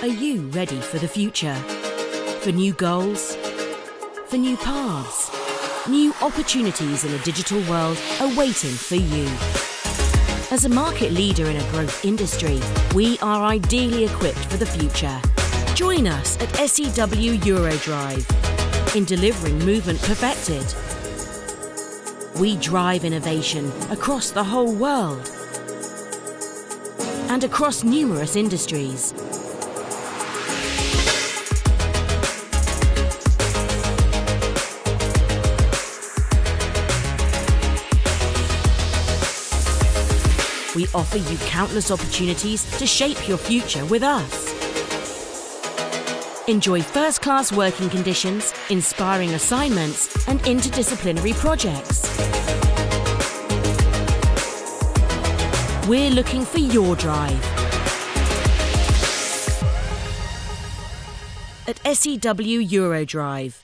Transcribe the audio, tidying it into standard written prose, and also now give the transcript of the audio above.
Are you ready for the future? For new goals? For new paths? New opportunities in a digital world are waiting for you. As a market leader in a growth industry, we are ideally equipped for the future. Join us at SEW-EURODRIVE in delivering movement perfected. We drive innovation across the whole world and across numerous industries. We offer you countless opportunities to shape your future with us. Enjoy first-class working conditions, inspiring assignments, and interdisciplinary projects. We're looking for your drive. At SEW-EURODRIVE.